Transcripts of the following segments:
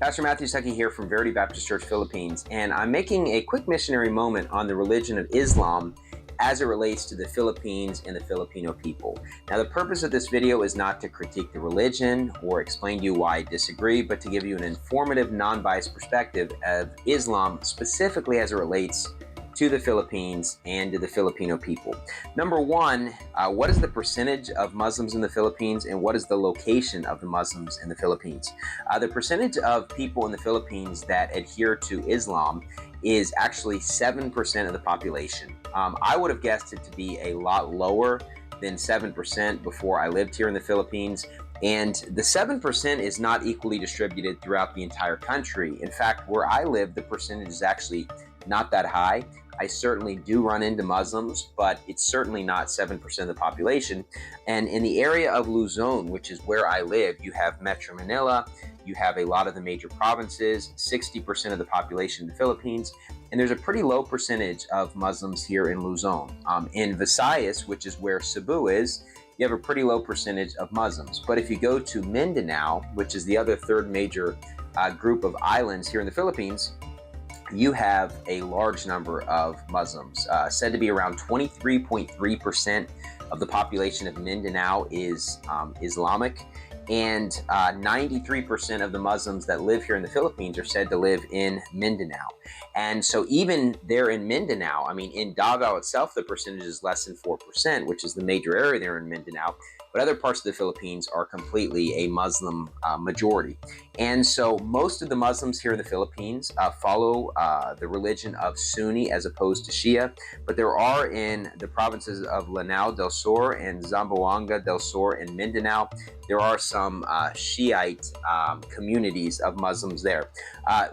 Pastor Matthew Stuckey here from Verity Baptist Church, Philippines, and I'm making a quick missionary moment on the religion of Islam as it relates to the Philippines and the Filipino people. Now, the purpose of this video is not to critique the religion or explain to you why I disagree, but to give you an informative, non-biased perspective of Islam, specifically as it relates to the Philippines and to the Filipino people. Number one, what is the percentage of Muslims in the Philippines, and what is the location of the Muslims in the Philippines? The percentage of people in the Philippines that adhere to Islam is actually 7% of the population. I would have guessed it to be a lot lower than 7% before I lived here in the Philippines. And the 7% is not equally distributed throughout the entire country. In fact, where I live, the percentage is actually not that high. I certainly do run into Muslims, but it's certainly not 7% of the population. And in the area of Luzon, which is where I live, you have Metro Manila, you have a lot of the major provinces, 60% of the population in the Philippines, and there's a pretty low percentage of Muslims here in Luzon. In Visayas, which is where Cebu is, you have a pretty low percentage of Muslims. But if you go to Mindanao, which is the other third major group of islands here in the Philippines, you have a large number of Muslims. Said to be around 23.3% of the population of Mindanao is Islamic, and 93% of the Muslims that live here in the Philippines are said to live in Mindanao. And so even there in Mindanao, I mean, in Davao itself, the percentage is less than 4%, which is the major area there in Mindanao. But other parts of the Philippines are completely a Muslim majority. And so most of the Muslims here in the Philippines follow the religion of Sunni as opposed to Shia. But there are in the provinces of Lanao del Sur and Zamboanga del Sur and Mindanao, there are some Shiite communities of Muslims there.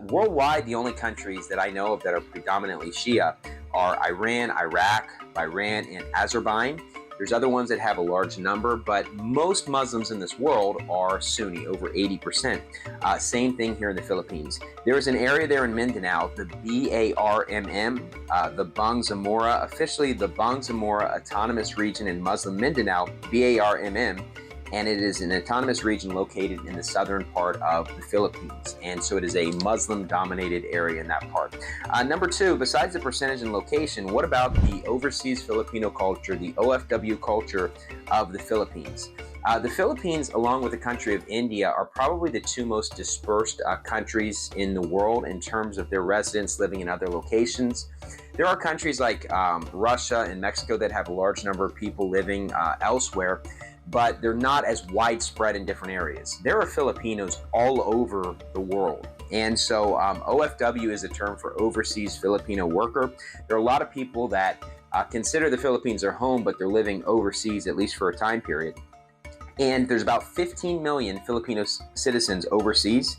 Worldwide, the only countries that I know of that are predominantly Shia are Iran, Iraq, Bahrain, and Azerbaijan. There's other ones that have a large number, but most Muslims in this world are Sunni, over 80%. Same thing here in the Philippines. There is an area there in Mindanao, the BARMM, the Bangsamoro, officially the Bangsamoro Autonomous Region in Muslim Mindanao, BARMM, and it is an autonomous region located in the southern part of the Philippines. And so it is a Muslim-dominated area in that part. Number two, besides the percentage and location, what about the overseas Filipino culture, the OFW culture of the Philippines? The Philippines, along with the country of India, are probably the two most dispersed countries in the world in terms of their residents living in other locations. There are countries like Russia and Mexico that have a large number of people living elsewhere, but they're not as widespread in different areas. There are Filipinos all over the world. And so OFW is a term for overseas Filipino worker. There are a lot of people that consider the Philippines their home, but they're living overseas, at least for a time period. And there's about 15 million Filipino citizens overseas.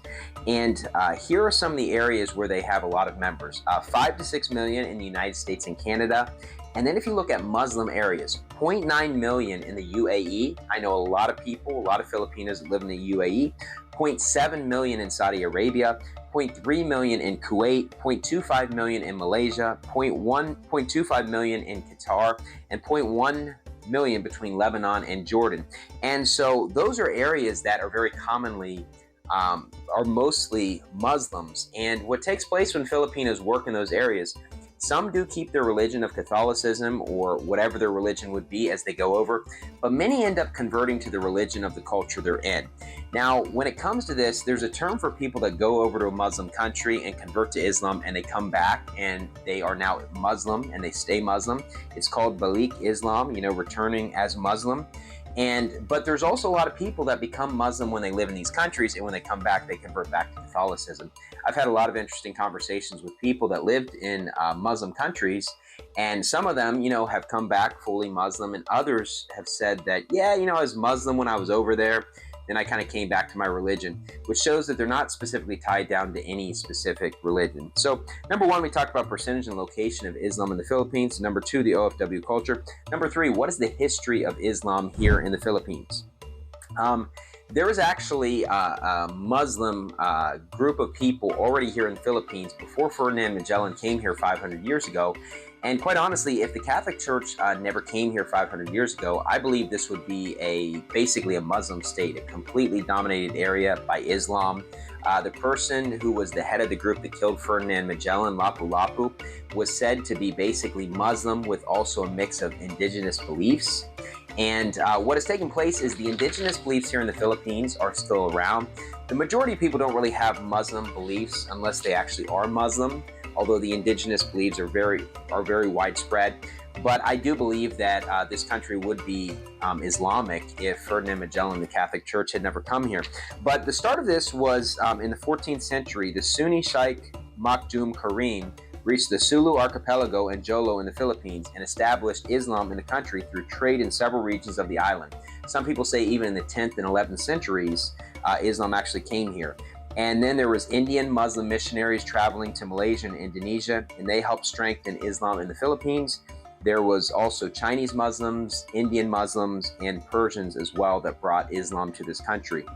And here are some of the areas where they have a lot of members. 5 to 6 million in the United States and Canada. And then if you look at Muslim areas, 0.9 million in the UAE. I know a lot of people, a lot of Filipinos that live in the UAE. 0.7 million in Saudi Arabia. 0.3 million in Kuwait, 0.25 million in Malaysia, 0.25 million in Qatar, and 0.1 million between Lebanon and Jordan. And so those are areas that are very commonly are mostly Muslims. And what takes place when Filipinos work in those areas, some do keep their religion of Catholicism or whatever their religion would be as they go over, but many end up converting to the religion of the culture they're in. Now, when it comes to this, there's a term for people that go over to a Muslim country and convert to Islam and they come back and they are now Muslim and they stay Muslim. It's called Balik Islam, returning as Muslim. But there's also a lot of people that become Muslim when they live in these countries, and when they come back, they convert back to Catholicism. I've had a lot of interesting conversations with people that lived in Muslim countries, and some of them, have come back fully Muslim, and others have said that, I was Muslim when I was over there, then I kind of came back to my religion, which shows that they're not specifically tied down to any specific religion. So, number one, we talked about percentage and location of Islam in the Philippines. Number two, the OFW culture. Number three, what is the history of Islam here in the Philippines? There was actually a Muslim group of people already here in the Philippines before Ferdinand Magellan came here 500 years ago. And quite honestly, if the Catholic Church never came here 500 years ago, I believe this would be basically a Muslim state, a completely dominated area by Islam. The person who was the head of the group that killed Ferdinand Magellan, Lapu-Lapu, was said to be basically Muslim with also a mix of indigenous beliefs. And what has taken place is the indigenous beliefs here in the Philippines are still around. The majority of people don't really have Muslim beliefs unless they actually are Muslim, although the indigenous beliefs are very widespread. But I do believe that this country would be Islamic if Ferdinand Magellan, the Catholic Church, had never come here. But the start of this was in the 14th century. The Sunni Sheikh Makhdum Karim reached the Sulu Archipelago and Jolo in the Philippines and established Islam in the country through trade in several regions of the island. Some people say even in the 10th and 11th centuries, Islam actually came here. And then there was Indian Muslim missionaries traveling to Malaysia and Indonesia, and they helped strengthen Islam in the Philippines. There was also Chinese Muslims, Indian Muslims, and Persians as well that brought Islam to this country.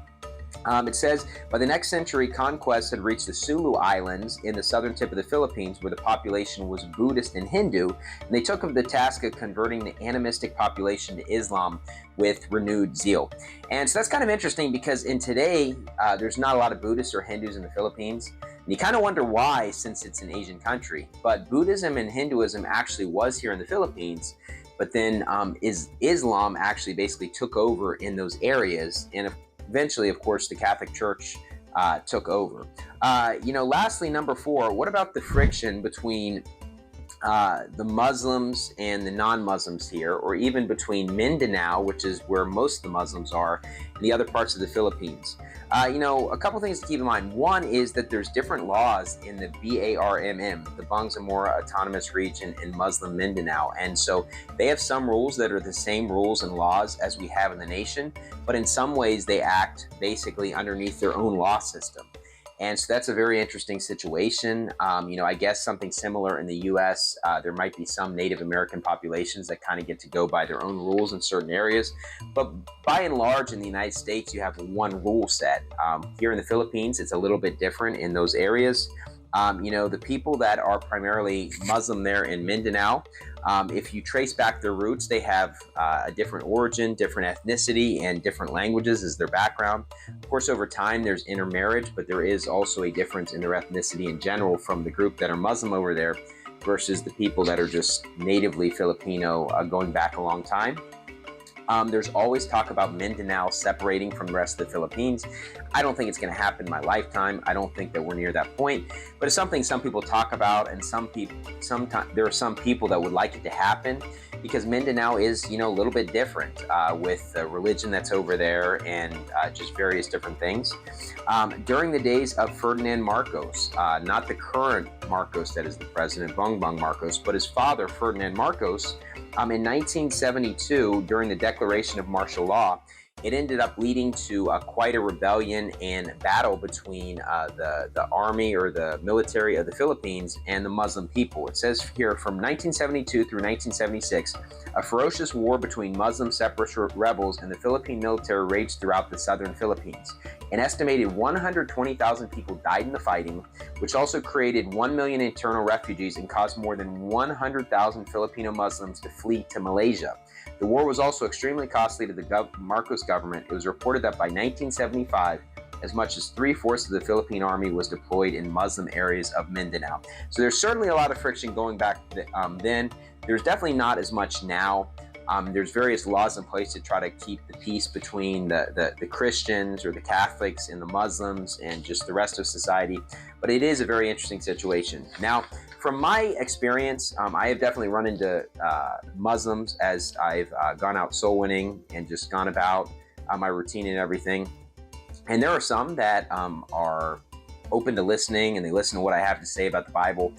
It says, by the next century, conquest had reached the Sulu Islands in the southern tip of the Philippines, where the population was Buddhist and Hindu, and they took up the task of converting the animistic population to Islam with renewed zeal. And so that's kind of interesting because in today, there's not a lot of Buddhists or Hindus in the Philippines. And you kind of wonder why, since it's an Asian country. But Buddhism and Hinduism actually was here in the Philippines, but then Islam actually basically took over in those areas, and eventually, of course, the Catholic Church took over. Lastly, number 4, what about the friction between the Muslims and the non-Muslims here, or even between Mindanao, which is where most of the Muslims are, and the other parts of the Philippines? A couple things to keep in mind. One is that there's different laws in the BARMM, the Bangsamoro Autonomous Region in Muslim Mindanao. And so they have some rules that are the same rules and laws as we have in the nation, but in some ways they act basically underneath their own law system. And so that's a very interesting situation. I guess something similar in the U.S., there might be some Native American populations that kind of get to go by their own rules in certain areas. But by and large, in the United States, you have one rule set. Here in the Philippines, it's a little bit different in those areas. The people that are primarily Muslim there in Mindanao, if you trace back their roots, they have a different origin, different ethnicity, and different languages as their background. Of course, over time, there's intermarriage, but there is also a difference in their ethnicity in general from the group that are Muslim over there versus the people that are just natively Filipino going back a long time. There's always talk about Mindanao separating from the rest of the Philippines. I don't think it's going to happen in my lifetime. I don't think that we're near that point, but it's something some people talk about, and sometimes there are some people that would like it to happen because Mindanao is, a little bit different with the religion that's over there and just various different things. During the days of Ferdinand Marcos, not the current Marcos that is the president, Bongbong Marcos, but his father, Ferdinand Marcos, in 1972, during the declaration of martial law, it ended up leading to quite a rebellion and battle between the army or the military of the Philippines and the Muslim people. It says here, from 1972 through 1976, a ferocious war between Muslim separatist rebels and the Philippine military raged throughout the southern Philippines. An estimated 120,000 people died in the fighting, which also created 1 million internal refugees and caused more than 100,000 Filipino Muslims to flee to Malaysia. The war was also extremely costly to the Marcos government. It was reported that by 1975, as much as 3/4 of the Philippine army was deployed in Muslim areas of Mindanao. So there's certainly a lot of friction going back then. There's definitely not as much now. There's various laws in place to try to keep the peace between the Christians or the Catholics and the Muslims and just the rest of society. But it is a very interesting situation. Now, from my experience, I have definitely run into Muslims as I've gone out soul winning and just gone about my routine and everything. And there are some that are open to listening and they listen to what I have to say about the Bible.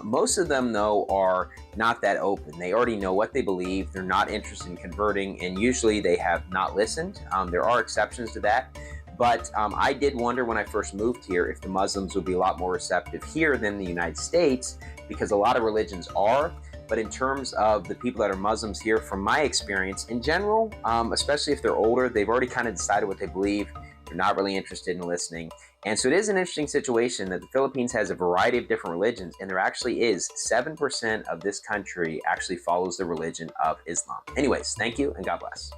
Most of them, though, are not that open. They already know what they believe. They're not interested in converting, and usually they have not listened. There are exceptions to that. But I did wonder when I first moved here if the Muslims would be a lot more receptive here than the United States, because a lot of religions are. But in terms of the people that are Muslims here, from my experience in general, especially if they're older, they've already kind of decided what they believe. They're not really interested in listening. And so it is an interesting situation that the Philippines has a variety of different religions, and there actually is 7% of this country actually follows the religion of Islam. Anyways, thank you and God bless.